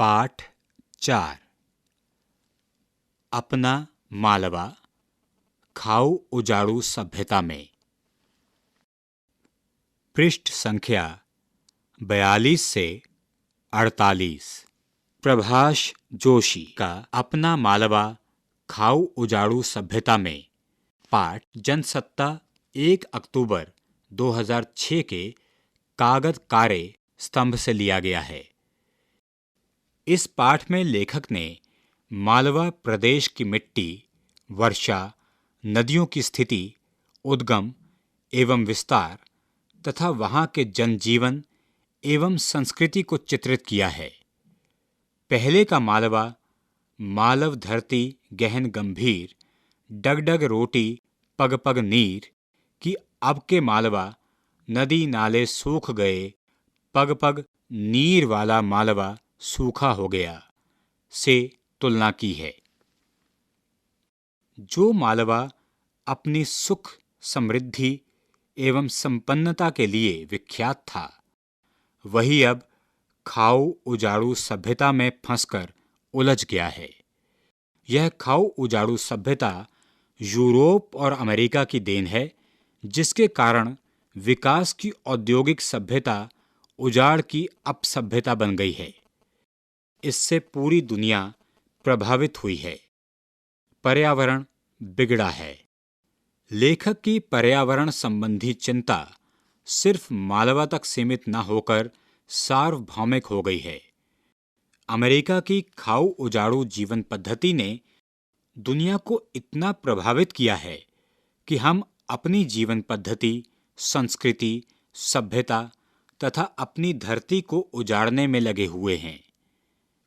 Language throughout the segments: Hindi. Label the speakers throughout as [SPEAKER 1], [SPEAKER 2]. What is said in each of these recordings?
[SPEAKER 1] पाठ 4। अपना मालवा खाऊ उजाड़ू सभ्यता में। पृष्ठ संख्या 42 से 48। प्रभाष जोशी का अपना मालवा खाऊ उजाड़ू सभ्यता में पाठ जनसत्ता 1 अक्टूबर 2006 के कागज कार्य स्तंभ से लिया गया है। इस पाठ में लेखक ने मालवा प्रदेश की मिट्टी, वर्षा, नदियों की स्थिति, उद्गम एवं विस्तार तथा वहाँ के जनजीवन एवं संस्कृति को चित्रित किया है। पहले का मालवा मालव धरती गहन गंभीर, डगडग रोटी पग पग नीर कि अब के मालवा नदी नाले सूख गए, पग पग नीर वाला मालवा सूखा हो गया से तुलना की है। जो मालवा अपनी सुख, समृद्धि एवं संपन्नता के लिए विख्यात था, वही अब खाऊ उजाड़ू सभ्यता में फंसकर उलझ गया है। यह खाऊ उजाड़ू सभ्यता यूरोप और अमेरिका की देन है, जिसके कारण विकास की औद्योगिक सभ्यता उजाड़ की अपसभ्यता बन गई है। इससे पूरी दुनिया प्रभावित हुई है। पर्यावरण बिगड़ा है। लेखक की पर्यावरण संबंधी चिंता सिर्फ मालवा तक सीमित न होकर सार्वभौमिक हो गई है। अमेरिका की खाऊ उजाड़ू जीवन पद्धति ने दुनिया को इतना प्रभावित किया है कि हम अपनी जीवन पद्धति, संस्कृति, सभ्यता तथा अपनी धरती को उजाड़ने में लगे हुए हैं।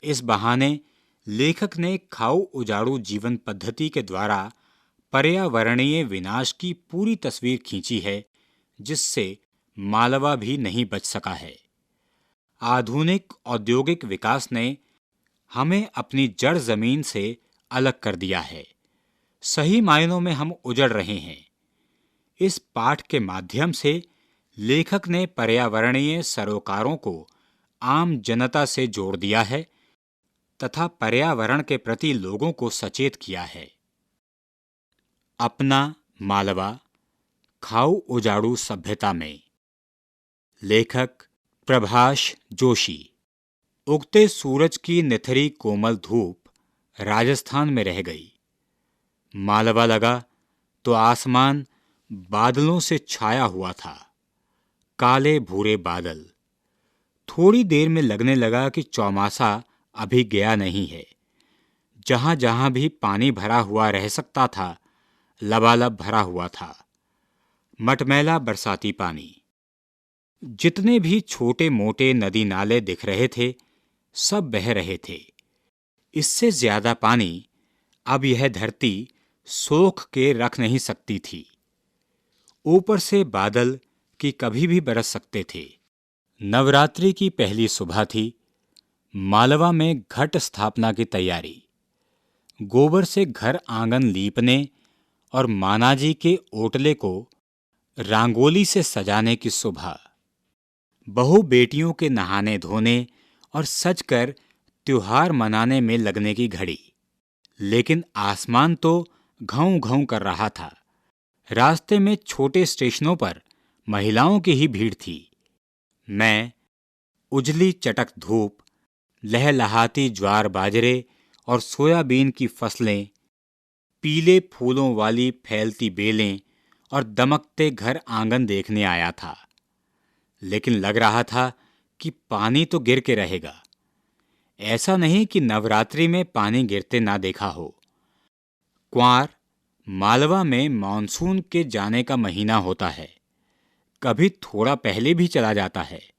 [SPEAKER 1] इस बहाने लेखक ने खाऊ उजाड़ू जीवन पद्धति के द्वारा पर्यावरणीय विनाश की पूरी तस्वीर खींची है, जिससे मालवा भी नहीं बच सका है। आधुनिक औद्योगिक विकास ने हमें अपनी जड़ जमीन से अलग कर दिया है। सही मायनों में हम उजड़ रहे हैं। इस पाठ के माध्यम से लेखक ने पर्यावरणीय सरोकारों को आम जनता से जोड़ दिया है तथा पर्यावरण के प्रति लोगों को सचेत किया है। अपना मालवा खाऊ उजाड़ू सभ्यता में। लेखक प्रभाष जोशी। उगते सूरज की निथरी कोमल धूप राजस्थान में रह गई। मालवा लगा तो आसमान बादलों से छाया हुआ था। काले भूरे बादल। थोड़ी देर में लगने लगा कि चौमासा अभी गया नहीं है। जहां जहां भी पानी भरा हुआ रह सकता था, लबालब भरा हुआ था। मटमैला बरसाती पानी। जितने भी छोटे मोटे नदी नाले दिख रहे थे, सब बह रहे थे। इससे ज्यादा पानी अब यह धरती सोख के रख नहीं सकती थी। ऊपर से बादल कि कभी भी बरस सकते थे। नवरात्रि की पहली सुबह थी। मालवा में घट स्थापना की तैयारी। गोबर से घर आंगन लीपने और मानाजी के ओटले को रंगोली से सजाने की सुबह। बहू बेटियों के नहाने धोने और सजकर त्योहार मनाने में लगने की घड़ी। लेकिन आसमान तो घाव घाव कर रहा था। रास्ते में छोटे स्टेशनों पर महिलाओं की ही भीड़ थी। मैं उजली चटक धूप, लहलहाती ज्वार बाजरे और सोयाबीन की फसलें, पीले फूलों वाली फैलती बेलें और दमकते घर आंगन देखने आया था। लेकिन लग रहा था कि पानी तो गिर के रहेगा। ऐसा नहीं कि नवरात्रि में पानी गिरते ना देखा हो। क्वार मालवा में मानसून के जाने का महीना होता है। कभी थोड़ा पहले भी चला जाता है।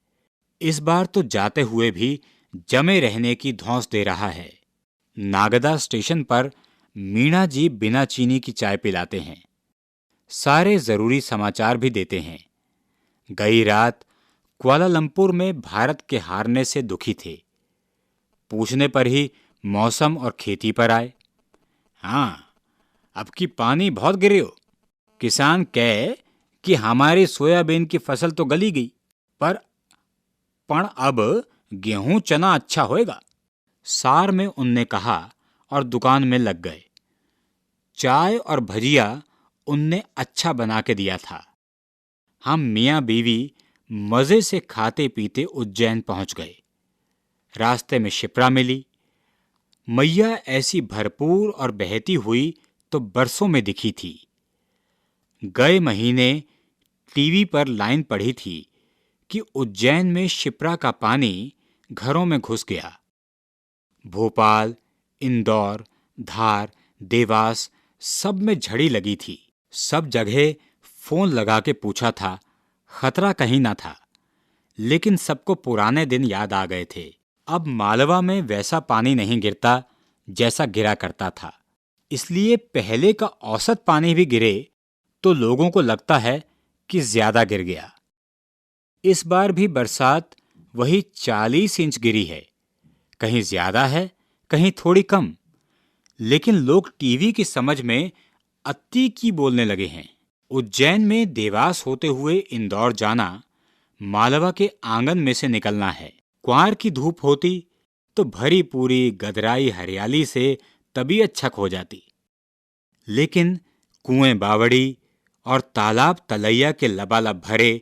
[SPEAKER 1] इस बार तो जाते हुए भी जमे रहने की धौंस दे रहा है। नागदा स्टेशन पर मीणा जी बिना चीनी की चाय पिलाते हैं। सारे जरूरी समाचार भी देते हैं। गई रात कुआलालंपुर में भारत के हारने से दुखी थे। पूछने पर ही मौसम और खेती पर आए। हाँ, अब की पानी बहुत गिरे हो। किसान कहे कि हमारी सोयाबीन की फसल तो गली गई, पर अब गेहूं चना अच्छा होएगा। सार में उनने कहा और दुकान में लग गए। चाय और भजिया उनने अच्छा बना के दिया था। हम मियाँ बीवी मजे से खाते पीते उज्जैन पहुंच गए। रास्ते में शिप्रा मिली। मैया ऐसी भरपूर और बहती हुई तो बरसों में दिखी थी। गए महीने टीवी पर लाइन पढ़ी थी कि उज्जैन में शिप्रा का पानी घरों में घुस गया। भोपाल, इंदौर, धार, देवास सब में झड़ी लगी थी। सब जगह फोन लगा के पूछा था, खतरा कहीं ना था, लेकिन सबको पुराने दिन याद आ गए थे। अब मालवा में वैसा पानी नहीं गिरता जैसा गिरा करता था, इसलिए पहले का औसत पानी भी गिरे तो लोगों को लगता है कि ज्यादा गिर गया। इस बार भी बरसात वही 40 इंच गिरी है, कहीं ज्यादा है कहीं थोड़ी कम, लेकिन लोग टीवी की समझ में अत्ती की बोलने लगे हैं। उज्जैन में देवास होते हुए इंदौर जाना मालवा के आंगन में से निकलना है। क्वार की धूप होती तो भरी पूरी गदराई हरियाली से तबीयत छक हो जाती, लेकिन कुएं बावड़ी और तालाब तलैया के लबालब भरे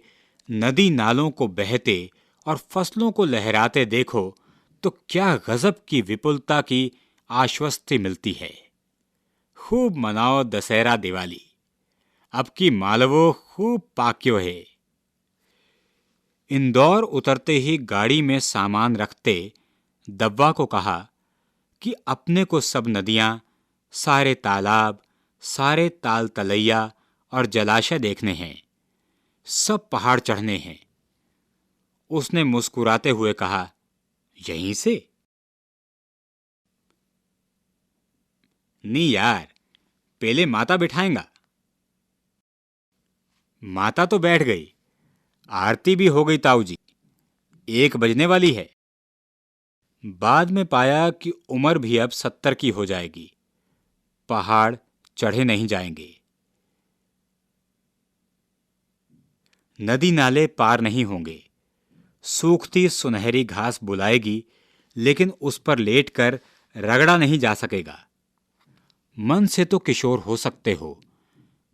[SPEAKER 1] नदी नालों को बहते और फसलों को लहराते देखो तो क्या गजब की विपुलता की आश्वस्ति मिलती है। खूब मनाओ दशहरा दिवाली, अब की मालवो खूब पाक्यो है। इंदौर उतरते ही गाड़ी में सामान रखते दब्बा को कहा कि अपने को सब नदियां, सारे तालाब, सारे ताल तलैया और जलाशय देखने हैं, सब पहाड़ चढ़ने हैं। उसने मुस्कुराते हुए कहा, यहीं से? नहीं यार, पहले माता बिठाएंगा। माता तो बैठ गई, आरती भी हो गई ताऊ जी, 1 बजने वाली है। बाद में पाया कि उम्र भी अब 70 की हो जाएगी, पहाड़ चढ़े नहीं जाएंगे, नदी नाले पार नहीं होंगे, सूखती सुनहरी घास बुलाएगी लेकिन उस पर लेटकर रगड़ा नहीं जा सकेगा। मन से तो किशोर हो सकते हो,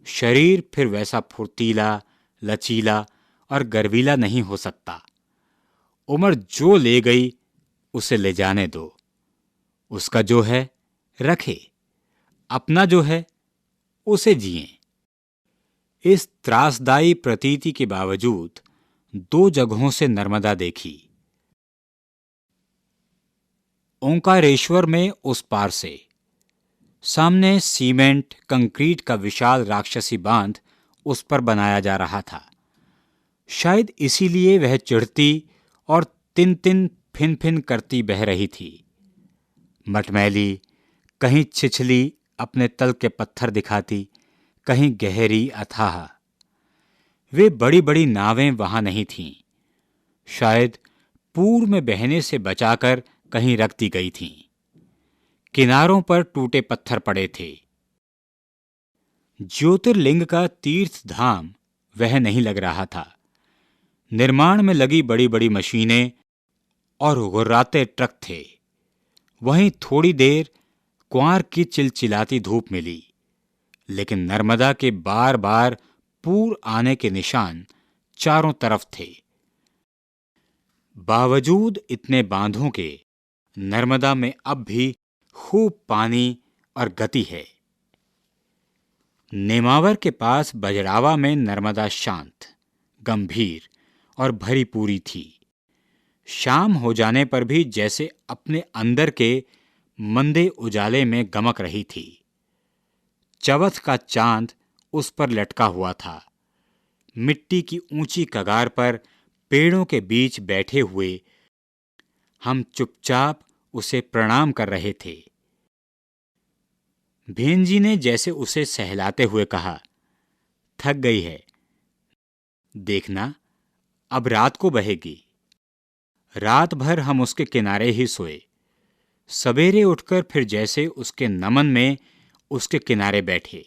[SPEAKER 1] शरीर फिर वैसा फुर्तीला, लचीला और गर्वीला नहीं हो सकता। उम्र जो ले गई उसे ले जाने दो, उसका जो है रखे, अपना जो है उसे जिए। इस त्रासदायी प्रतीति के बावजूद 2 जगहों से नर्मदा देखी। ओंकारेश्वर में उस पार से सामने सीमेंट कंक्रीट का विशाल राक्षसी बांध उस पर बनाया जा रहा था। शायद इसीलिए वह चिढ़ती और तिन तिन फिन फिन करती बह रही थी। मटमैली, कहीं छिछली अपने तल के पत्थर दिखाती, कहीं गहरी अथाह। वे बड़ी बड़ी नावें वहां नहीं थीं, शायद पूर्व में बहने से बचाकर कहीं रख दी गई थीं। किनारों पर टूटे पत्थर पड़े थे। ज्योतिर्लिंग का तीर्थ धाम वह नहीं लग रहा था। निर्माण में लगी बड़ी बड़ी मशीनें और गुर्राते ट्रक थे। वहीं थोड़ी देर क्वार की चिलचिलाती धूप मिली, लेकिन नर्मदा के बार बार पूर आने के निशान चारों तरफ थे। बावजूद इतने बांधों के नर्मदा में अब भी खूब पानी और गति है। नेमावर के पास बजरावा में नर्मदा शांत, गंभीर और भरी पूरी थी। शाम हो जाने पर भी जैसे अपने अंदर के मंदे उजाले में गमक रही थी। चवथ का चांद उस पर लटका हुआ था। मिट्टी की ऊंची कगार पर पेड़ों के बीच बैठे हुए हम चुपचाप उसे प्रणाम कर रहे थे। भेंजी ने जैसे उसे सहलाते हुए कहा, थक गई है, देखना अब रात को बहेगी। रात भर हम उसके किनारे ही सोए। सवेरे उठकर फिर जैसे उसके नमन में उसके किनारे बैठे।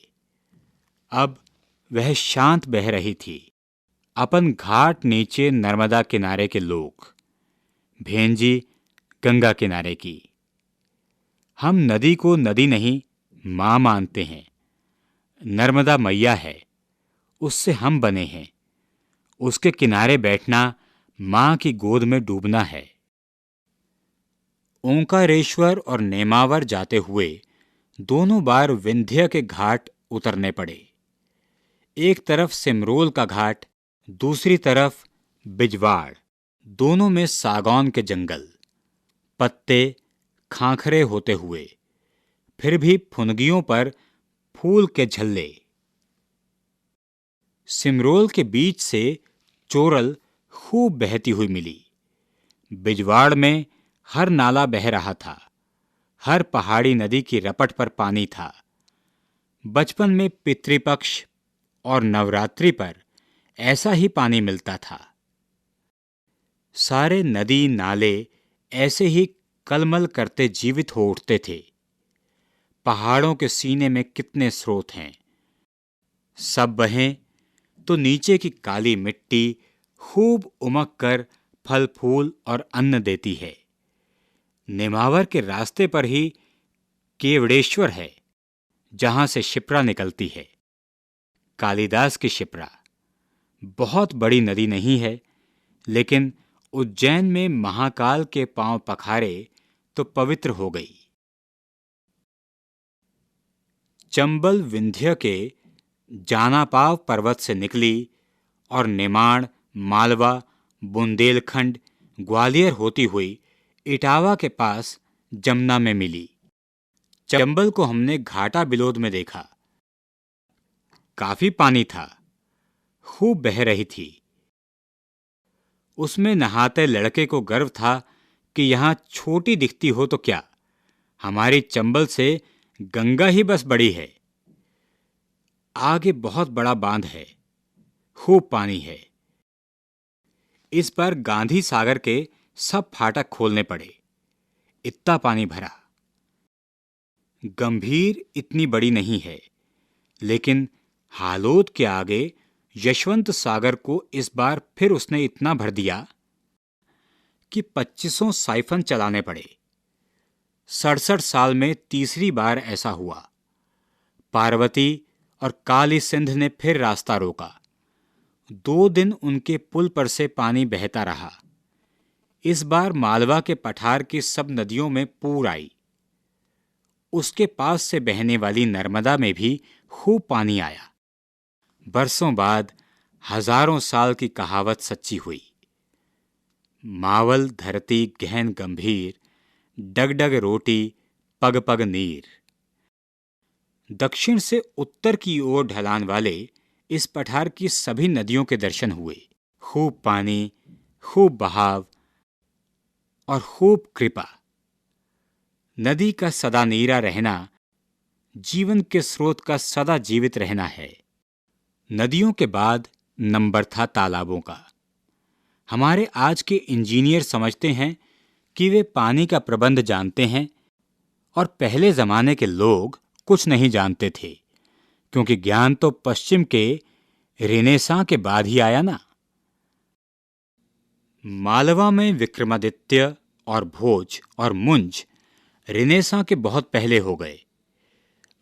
[SPEAKER 1] अब वह शांत बह रही थी। अपन घाट नीचे नर्मदा किनारे के लोग, भेंजी गंगा किनारे की। हम नदी को नदी नहीं, माँ मानते हैं। नर्मदा मैया है, उससे हम बने हैं। उसके किनारे बैठना माँ की गोद में डूबना है। ओंकारेश्वर और नेमावर जाते हुए दोनों बार विंध्य के घाट उतरने पड़े। एक तरफ सिमरोल का घाट, दूसरी तरफ बिजवाड़। दोनों में सागौन के जंगल, पत्ते खांखरे होते हुए, फिर भी फुनगियों पर फूल के झल्ले। सिमरोल के बीच से चोरल खूब बहती हुई मिली। बिजवाड़ में हर नाला बह रहा था, हर पहाड़ी नदी की रपट पर पानी था। बचपन में पितृपक्ष और नवरात्रि पर ऐसा ही पानी मिलता था। सारे नदी नाले ऐसे ही कलमल करते जीवित हो उठते थे। पहाड़ों के सीने में कितने स्रोत हैं। सब बहें तो नीचे की काली मिट्टी खूब उमक कर फल फूल और अन्न देती है। नेमावर के रास्ते पर ही केवड़ेश्वर है, जहां से शिप्रा निकलती है, कालिदास की शिप्रा। बहुत बड़ी नदी नहीं है, लेकिन उज्जैन में महाकाल के पांव पखारे तो पवित्र हो गई। चंबल विंध्य के जानापाव पर्वत से निकली और निमाड़, मालवा, बुंदेलखंड, ग्वालियर होती हुई इटावा के पास जमुना में मिली। चंबल को हमने घाटा बिलोद में देखा। काफी पानी था, खूब बह रही थी। उसमें नहाते लड़के को गर्व था कि यहां छोटी दिखती हो तो क्या, हमारी चंबल से गंगा ही बस बड़ी है। आगे बहुत बड़ा बांध है, खूब पानी है। इस बार गांधी सागर के सब फाटक खोलने पड़े, इतना पानी भरा। गंभीर इतनी बड़ी नहीं है, लेकिन हालोद के आगे यशवंत सागर को इस बार फिर उसने इतना भर दिया कि 2500 साइफन चलाने पड़े। 67 साल में तीसरी बार ऐसा हुआ। पार्वती और काली सिंध ने फिर रास्ता रोका। 2 दिन उनके पुल पर से पानी बहता रहा। इस बार मालवा के पठार की सब नदियों में पूर आई। उसके पास से बहने वाली नर्मदा में भी खूब पानी आया। बरसों बाद हजारों साल की कहावत सच्ची हुई। मावल धरती गहन गंभीर, डगडग रोटी पग पग नीर। दक्षिण से उत्तर की ओर ढलान वाले इस पठार की सभी नदियों के दर्शन हुए। खूब पानी, खूब बहाव और खूब कृपा। नदी का सदा नीरा रहना जीवन के स्रोत का सदा जीवित रहना है। नदियों के बाद नंबर था तालाबों का। हमारे आज के इंजीनियर समझते हैं कि वे पानी का प्रबंध जानते हैं, और पहले जमाने के लोग कुछ नहीं जानते थे, क्योंकि ज्ञान तो पश्चिम के रेनेसां के बाद ही आया ना। मालवा में विक्रमादित्य और भोज और मुंज रेनेसां के बहुत पहले हो गए।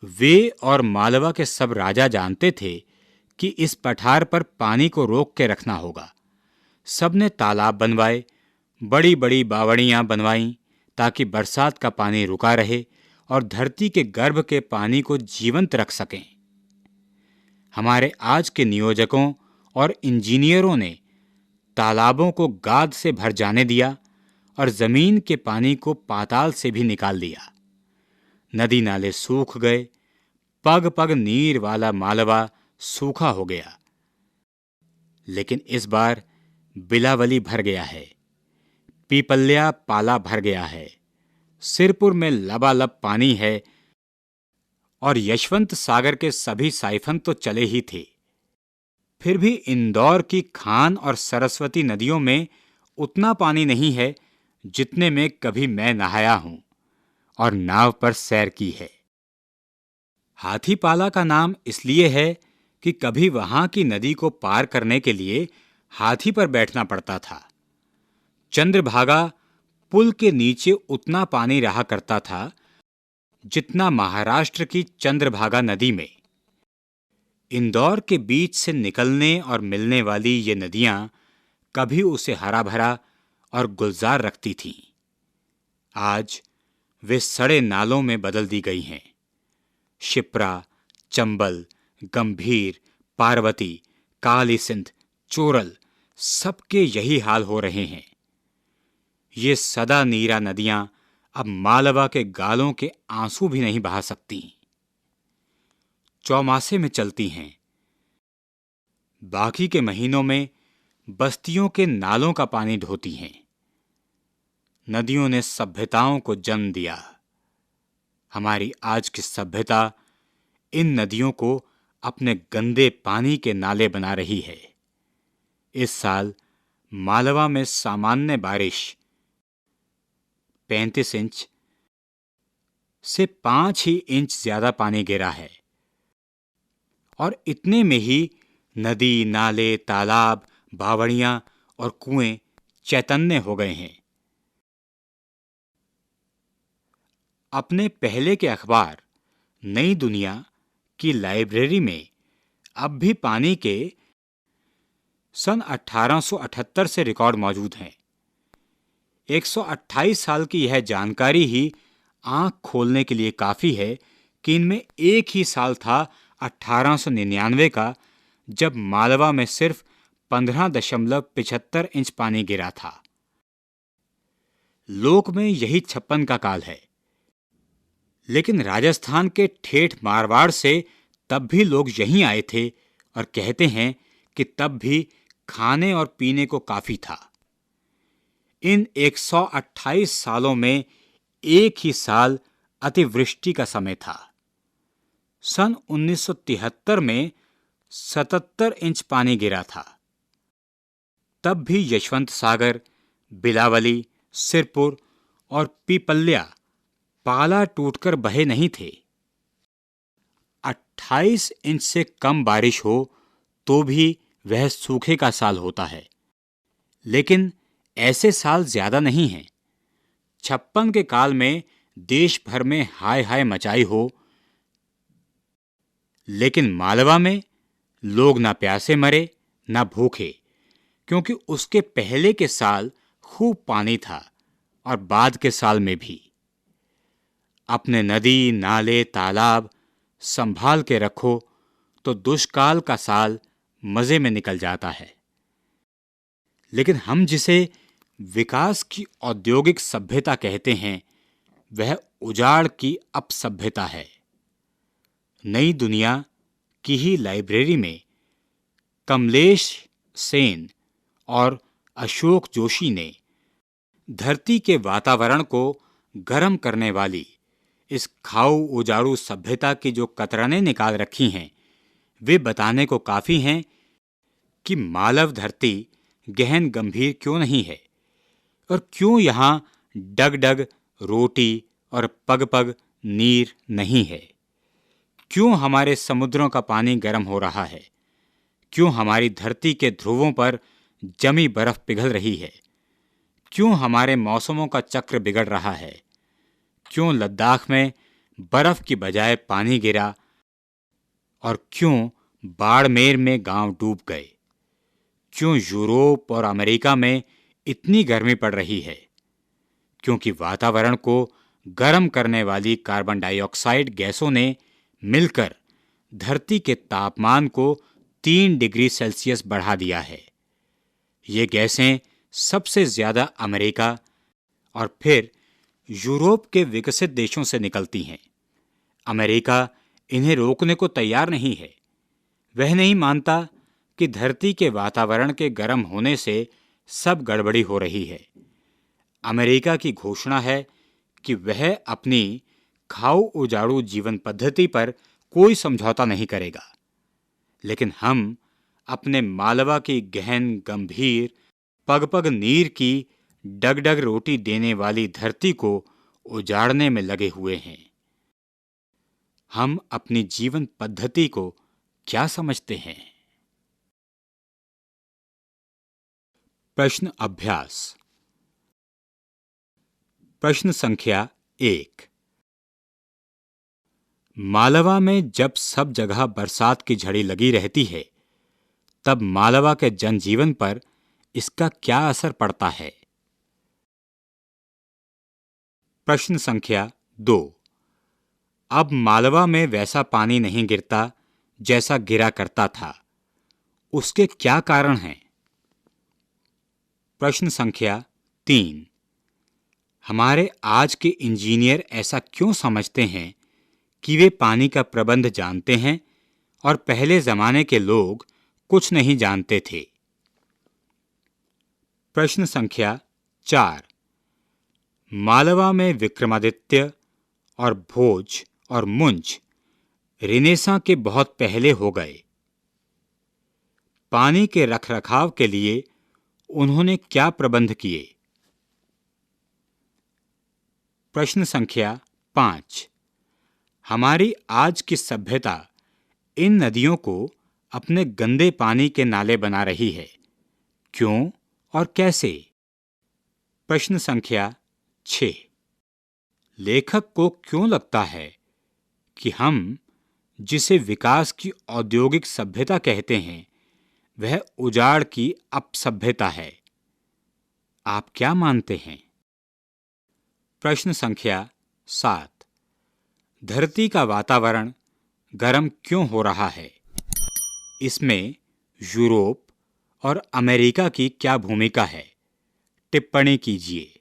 [SPEAKER 1] वे और मालवा के सब राजा जानते थे कि इस पठार पर पानी को रोक के रखना होगा। सबने तालाब बनवाए, बड़ी बड़ी बावड़ियां बनवाईं, ताकि बरसात का पानी रुका रहे और धरती के गर्भ के पानी को जीवंत रख सकें। हमारे आज के नियोजकों और इंजीनियरों ने तालाबों को गाद से भर जाने दिया और जमीन के पानी को पाताल से भी निकाल दिया। नदी नाले सूख गए। पग पग नीर वाला मालवा सूखा हो गया। लेकिन इस बार बिलावली भर गया है, पीपल्या पाला भर गया है, सिरपुर में लबालब पानी है, और यशवंत सागर के सभी साइफन तो चले ही थे। फिर भी इंदौर की खान और सरस्वती नदियों में उतना पानी नहीं है जितने में कभी मैं नहाया हूं और नाव पर सैर की है। हाथीपाला का नाम इसलिए है कि कभी वहां की नदी को पार करने के लिए हाथी पर बैठना पड़ता था। चंद्रभागा पुल के नीचे उतना पानी रहा करता था जितना महाराष्ट्र की चंद्रभागा नदी में। इंदौर के बीच से निकलने और मिलने वाली ये नदियां कभी उसे हरा भरा और गुलजार रखती थीं। आज वे सड़े नालों में बदल दी गई हैं। शिप्रा, चंबल, गंभीर, पार्वती, काली सिंध, चोरल, सबके यही हाल हो रहे हैं। ये सदा नीरा नदियां अब मालवा के गालों के आंसू भी नहीं बहा सकती। चौमासे में चलती हैं, बाकी के महीनों में बस्तियों के नालों का पानी ढोती हैं। नदियों ने सभ्यताओं को जन्म दिया। हमारी आज की सभ्यता इन नदियों को अपने गंदे पानी के नाले बना रही है। इस साल मालवा में सामान्य बारिश 35 इंच से 5 ही इंच ज्यादा पानी गिरा है और इतने में ही नदी, नाले, तालाब, बावड़ियां और कुएं चैतन्य हो गए हैं। अपने पहले के अखबार नई दुनिया की लाइब्रेरी में अब भी पानी के सन 1878 से रिकॉर्ड मौजूद हैं। 128 साल की यह जानकारी ही आंख खोलने के लिए काफी है कि इनमें एक ही साल था 1899 का, जब मालवा में सिर्फ 15.75 इंच पानी गिरा था। लोक में यही 56 का काल है, लेकिन राजस्थान के ठेठ मारवाड़ से तब भी लोग यहीं आए थे और कहते हैं कि तब भी खाने और पीने को काफी था। इन 128 सालों में एक ही साल अतिवृष्टि का समय था। सन 1973 में 77 इंच पानी गिरा था। तब भी यशवंत सागर, बिलावली, सिरपुर और पीपल्या पाला टूटकर बहे नहीं थे। 28 इंच से कम बारिश हो तो भी वह सूखे का साल होता है, लेकिन ऐसे साल ज्यादा नहीं हैं। 56 के काल में देश भर में हाय हाय मचाई हो, लेकिन मालवा में लोग ना प्यासे मरे ना भूखे, क्योंकि उसके पहले के साल खूब पानी था और बाद के साल में भी। अपने नदी, नाले, तालाब संभाल के रखो तो दुष्काल का साल मजे में निकल जाता है। लेकिन हम जिसे विकास की औद्योगिक सभ्यता कहते हैं, वह उजाड़ की अपसभ्यता है। नई दुनिया की ही लाइब्रेरी में कमलेश सेन और अशोक जोशी ने धरती के वातावरण को गर्म करने वाली इस खाऊ उजाड़ू सभ्यता की जो कतरनें निकाल रखी हैं, वे बताने को काफी हैं कि मालव धरती गहन गंभीर क्यों नहीं है और क्यों यहां डग डग रोटी और पग पग नीर नहीं है। क्यों हमारे समुद्रों का पानी गर्म हो रहा है, क्यों हमारी धरती के ध्रुवों पर जमी बर्फ पिघल रही है, क्यों हमारे मौसमों का चक्र बिगड़ रहा है, क्यों लद्दाख में बर्फ की बजाय पानी गिरा और क्यों बाड़मेर में गांव डूब गए, क्यों यूरोप और अमेरिका में इतनी गर्मी पड़ रही है, क्योंकि वातावरण को गर्म करने वाली कार्बन डाइऑक्साइड गैसों ने मिलकर धरती के तापमान को 3 डिग्री सेल्सियस बढ़ा दिया है। ये गैसें सबसे ज्यादा अमेरिका और फिर यूरोप के विकसित देशों से निकलती हैं। अमेरिका इन्हें रोकने को तैयार नहीं है। वह नहीं मानता कि धरती के वातावरण के गर्म होने से सब गड़बड़ी हो रही है। अमेरिका की घोषणा है कि वह अपनी खाऊ उजाड़ू जीवन पद्धति पर कोई समझौता नहीं करेगा, लेकिन हम अपने मालवा की गहन गंभीर पग पग नीर की डगडग रोटी देने वाली धरती को उजाड़ने में लगे हुए हैं। हम अपनी जीवन पद्धति को क्या समझते हैं? प्रश्न अभ्यास। प्रश्न संख्या 1। मालवा में जब सब जगह बरसात की झड़ी लगी रहती है, तब मालवा के जनजीवन पर इसका क्या असर पड़ता है? प्रश्न संख्या 2। अब मालवा में वैसा पानी नहीं गिरता जैसा गिरा करता था। उसके क्या कारण हैं? प्रश्न संख्या 3। हमारे आज के इंजीनियर ऐसा क्यों समझते हैं कि वे पानी का प्रबंध जानते हैं और पहले जमाने के लोग कुछ नहीं जानते थे? प्रश्न संख्या 4। मालवा में विक्रमादित्य और भोज और मुंज रिनेसां के बहुत पहले हो गए। पानी के रखरखाव के लिए उन्होंने क्या प्रबंध किए? प्रश्न संख्या 5। हमारी आज की सभ्यता इन नदियों को अपने गंदे पानी के नाले बना रही है। क्यों और कैसे? प्रश्न संख्या 6। लेखक को क्यों लगता है कि हम जिसे विकास की औद्योगिक सभ्यता कहते हैं, वह उजाड़ की अपसभ्यता है? आप क्या मानते हैं? प्रश्न संख्या 7। धरती का वातावरण गर्म क्यों हो रहा है? इसमें यूरोप और अमेरिका की क्या भूमिका है? टिप्पणी कीजिए।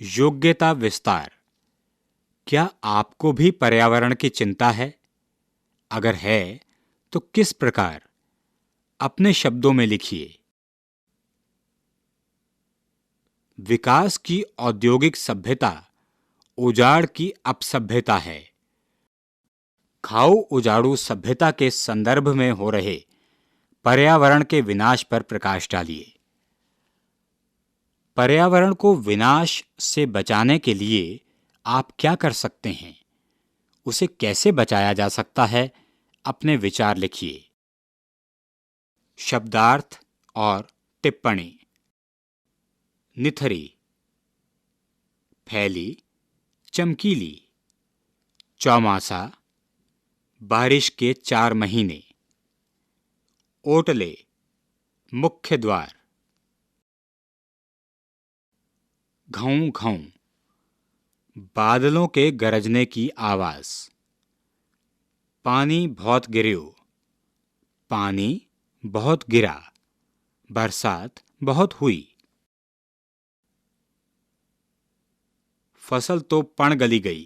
[SPEAKER 1] योग्यता विस्तार। क्या आपको भी पर्यावरण की चिंता है? अगर है तो किस प्रकार? अपने शब्दों में लिखिए। विकास की औद्योगिक सभ्यता उजाड़ की अपसभ्यता है। खाऊ उजाड़ू सभ्यता के संदर्भ में हो रहे पर्यावरण के विनाश पर प्रकाश डालिए। पर्यावरण को विनाश से बचाने के लिए आप क्या कर सकते हैं? उसे कैसे बचाया जा सकता है? अपने विचार लिखिए। शब्दार्थ और टिप्पणी। निथरी, फैली, चमकीली। चौमासा, बारिश के 4 महीने। ओटले, मुख्य द्वार। घाऊं घाऊं, बादलों के गरजने की आवाज। पानी बहुत गिरियो, पानी बहुत गिरा। बरसात बहुत हुई। फसल तो पण गली गई,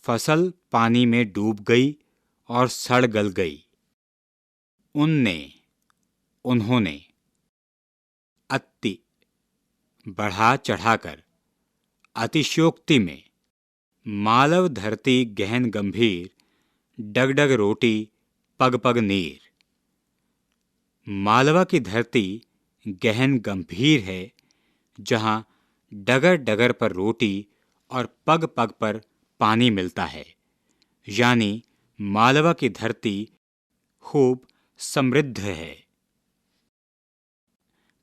[SPEAKER 1] फसल पानी में डूब गई और सड़ गल गई। उनने, उन्होंने। अति, बढ़ा चढ़ाकर, अतिशयोक्ति में। मालव धरती गहन गंभीर, डगडग रोटी, पग पग नीर। मालवा की धरती गहन गंभीर है, जहां डगर डगर पर रोटी और पग पग पर पानी मिलता है। यानी मालवा की धरती खूब समृद्ध है।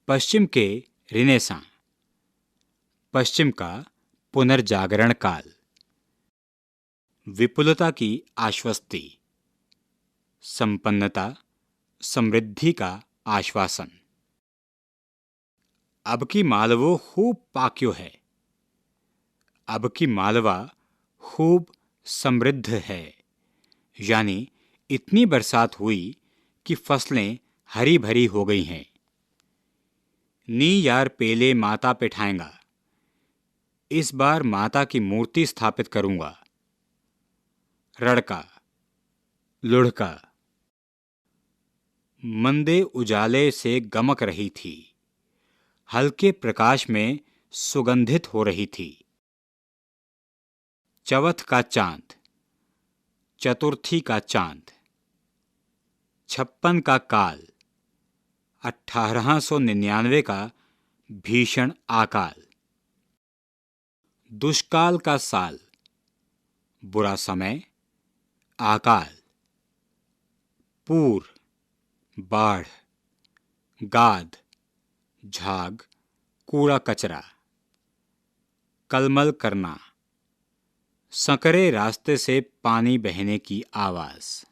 [SPEAKER 1] पश्चिम के रिनेसां। पश्चिम का पुनर्जागरण काल। विपुलता की आश्वस्ति, संपन्नता, समृद्धि का आश्वासन। अब की मालवो खूब पाक्यो है। अब की मालवा खूब समृद्ध है, यानी इतनी बरसात हुई कि फसलें हरी भरी हो गई हैं। नी यार पेले माता पिठाएंगा, इस बार माता की मूर्ति स्थापित करूंगा। रड़का, लुढ़का। मंदे उजाले से गमक रही थी, हल्के प्रकाश में सुगंधित हो रही थी। चवथ का चांद, चतुर्थी का चांद। 56 का काल, 1899 का भीषण आकाल। दुष्काल का साल, बुरा समय, आकाल। पूर, बाढ़। गाद, झाग, कूड़ा कचरा। कलमल करना, संकरे रास्ते से पानी बहने की आवाज।